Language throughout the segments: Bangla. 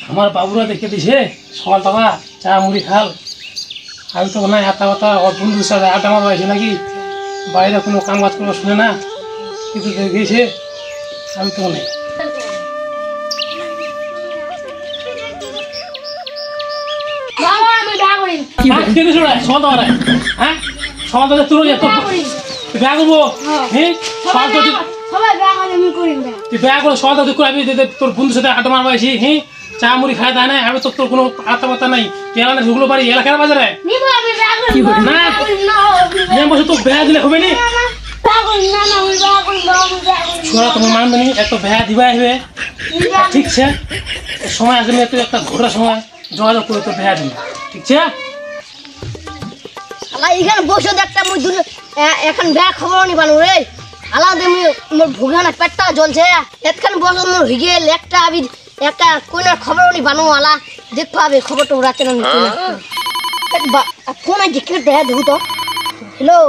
আমার বাবুরা দেখে দিছে সকাল টাকা চা মুড়ি খাল আমি তো না হাতা বাতা ওর বন্ধুর সাথে আড্ডা মারা হয়েছে নাকি বাইরে কোনো কাম কাজ করবো শুনে না কিন্তু গেছে আমি তো নেই হ্যাঁ সকাল থেকে তুই ব্যাগ করবো হ্যাঁ তুই ব্যাগ করে সকাল থেকে আমি তোর বন্ধুর সাথে আড্ডা মারা হয়েছি হ্যাঁ চা মুড়ি খাই দেয় না আমি তো তোর কোনো আত্মা বার্তা নাই এলাকার ঢুকলো পারি এলাকার বাজারে না বসে তো বেড়া দিলে হবে নি ছোড়া তোমার মানবে নি এত বেড়া দিবা হবে ঠিক আছে সময় আসলে তুই একটা ঘোরার সময় যোগাযোগ করে তো বেড়া দিবি ঠিক আছে এখানে বসে দেখটা মুই এখন বেড়া খবর নি বানু রে আলাদা মোর ভুগানা পেটটা জ্বলছে এতখানে বসে মোর হিগে লেকটা আবি একটা কোনার খবর নি বানু আলা দেখ পাবে খবরটা উড়াতে না ফোন আজ কে দেখা দেবো তো হ্যালো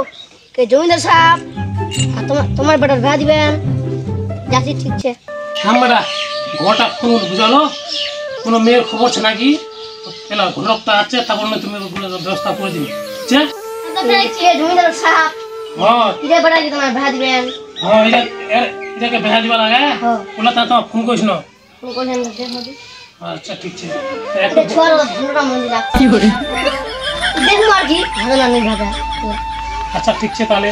কে জমিদার সাহেব তোমার বেটার ভেড়া দিবেন যাচ্ছি ঠিক আছে বেটা ঘরটা ফোন বুঝালো কোনো মেয়ের খবর আছে নাকি এলা ঘরটা আছে তারপর তুমি ব্যবস্থা করে দিবি ঠিক আছে জমিদার সাহেব হ্যাঁ ইরে বেটা কি তোমার ভেড়া দিবেন হ্যাঁ এটাকে ভেড়া দিবা লাগে ওলা তা তোমার ফোন করিস না ফোন করেন দেখো আচ্ছা ঠিক আছে একটা ছোড়া ধুনরা মন্দির কি করে দেখো আর কি ভালো না নেই ভাবে আচ্ছা ঠিক আছে তাহলে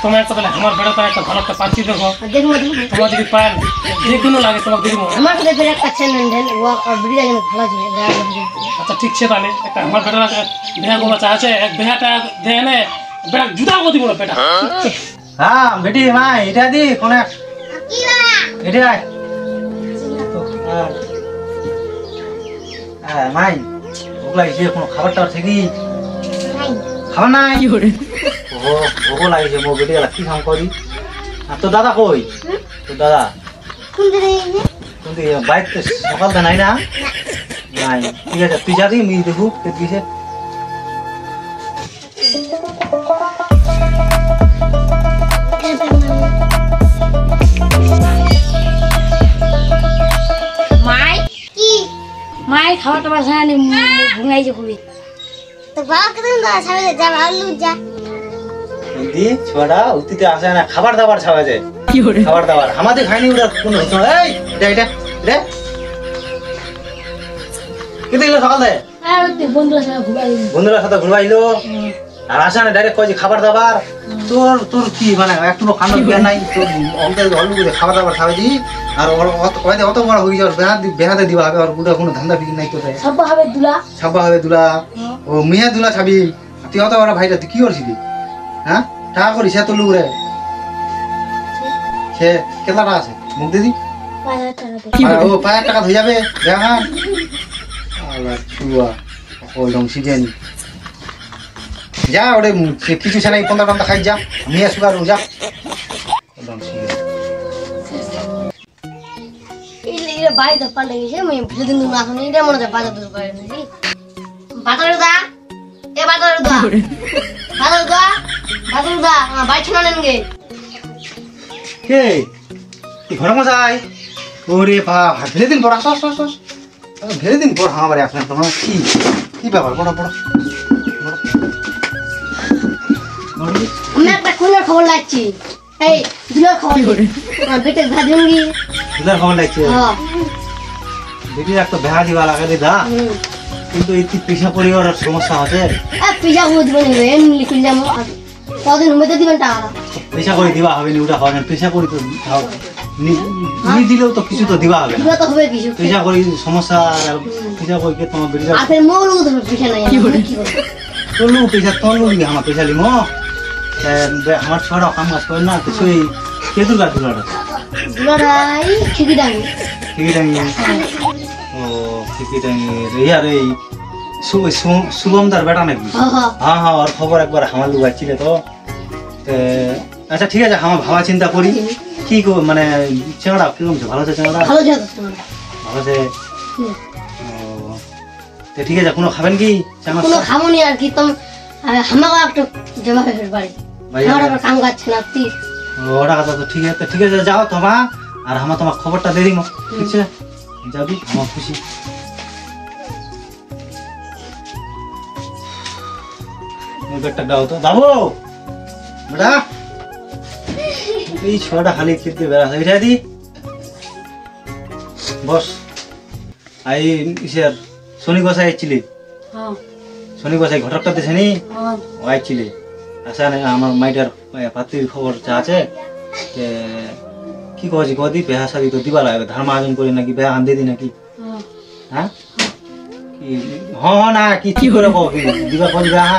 তোমার একটা তাহলে আমার বেড়াটা একটা ভালো একটা পাচ্ছি দেখো দেখো তোমার যদি পায় যে কোনো লাগে তোমার দিদি আমার কাছে বের একটা চ্যানেল ও আর বিড়ি যেন ভালো আছে আচ্ছা ঠিক আছে তাহলে একটা আমার বেড়া বেহা গোলা চাচ্ছে এক বেহাটা দেয় না বেড়া জুতা করে দিব না বেটা হ্যাঁ বেটি মা এটা দি কোনে এটা হ্যাঁ মাই ভোক লাগছে কোনো খাবারটা থেকে খাবার নাই ও ভোক লাগছে মো বেটি কি কাম করি আর তো দাদা কই তো দাদা কোন দিকে বাইক তো সকালটা নাই না নাই ঠিক আছে তুই যা দি মি দেখু কে দিছে মাই খাওয়া টাবার সানি ভুঙাইছে খুবই তো বাবা কেন না ছাবে যা ভালো যা দি ছোড়া উতিতে আসে না খাবার দাবার ছাবে যে কি করে খাবার দাবার আমাদের খাইনি ওরা কোনো হতো এই এটা রে কি দেখলে সকাল দে আর বন্ধুরা সাথে ঘুরবাইলো আর আসে না ডাইরেক্ট কই যে খাবার দাবার তোর কি মানে একটু খানা বিয়া নাই তোর অঙ্কেল হলু করে খাবার দাবার খাবে দি আর কয় দে অত বড় হই যাওয়ার বেহাতে দিবা হবে আর বুড়া কোনো ধান্দা ফিকির নাই তোর সাব্বা হবে দুলা ও মিয়া দুলা ছাবি তুই অত বড় ভাইটা তুই কি করছিলি হ্যাঁ টাকা করি সে তোর লুরে সে কেতলা টাকা আছে মুখ দিদি ও 5,000 টাকা হয়ে যাবে দেখা আল্লাহ চুয়া ওলম সিজন যা ওরে কিছু ছাড়াই 15 টাকা খাই যা নিয়ে সুগার যা ওলম সিজন ইলে বাড়ি তো পাল্টে গেছে আমি দুদিন না এখন এটা মনে হয় বাজার দূর করে নাকি বাজারে দা এ বাজারে দা বাড়ি ছিল নেন গে কে তুই ঘরে মজাই ওরে বাবা ভেলে দিন পর আস ভেলে দিন পর আমার আসলে তোমার কি ব্যাপার বড় আমি একটা কোনের খবর লাগছি এই দুলার খবর বেটে ভাজুঙ্গি দুলার খবর লাগছে বেটি একটা বেহা দিবা লাগে দে দা কিন্তু এই পেশা পরিবার সমস্যা আছে পেশা করে দিবেন এমনি লিখে যাবো কদিন মধ্যে দিবেন টাকা পেশা করে দিবা হবে না ওটা হবে না পেশা করি তো নি দিলেও তো কিছু তো দিবা হবে না তো হবে কিছু পেশা করি সমস্যা পেশা করি কে তোমার বেটি আর ফের মোর তো পেশা নাই কি করে তোর লোক পেশা তোর লোক আমার পেশা লিমো আমার ছোড়া কাম কাজ করে না কিছুই কে দুলারাই ঠিকই ডাঙ্গি ও ঠিকই ডাঙ্গি ইয়ার এই শুভমদার বেটা নাকি হ্যাঁ ওর খবর একবার আমার লোক আসছিল তো আচ্ছা ঠিক আছে আমার ভাবা চিন্তা করি কি মানে চেংড়া কিরকম ভালো আছে চেংড়া ভালো আছে ঠিক আছে কোনো খাবেন কি কোনো খাবো নি আর কি তুমি আমাকে একটু জমা ফের বাড়ি আমার কাম কাজ না তুই ওটা কথা তো ঠিক আছে যাও তোমা আর আমার তোমার খবরটা দিয়ে দিম ঠিক আছে যাবি আমার খুশি ব্যাগটা দাও তো দাবো বেটা এই ছোয়াটা খালি খেতে বেড়া হয়ে দি বস আই ইসের শনি গোসাই আইছিলি শনি গোসাই ঘটকটা দিছে নি ও আইছিলি আচ্ছা না আমার মাইটার পাত্রীর খবর চা আছে কি কহছি কদি বেহা শাদি তো দিবা লাগবে ধার মাহাজন করে নাকি বেহা আন দিয়ে দি নাকি হ্যাঁ কি হ্যাঁ না কি করে কও কি দিবা কদি বেহা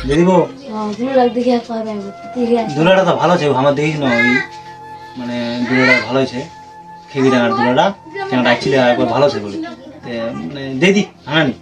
দিয়ে দিব দুলাটা তো ভালো আছে আমার দেখিস না ওই মানে দুলাটা ভালো আছে খেবি ডাঙার দুলাটা কেন ডাকছিলে একবার ভালো আছে বলে মানে দিয়ে দি হানানি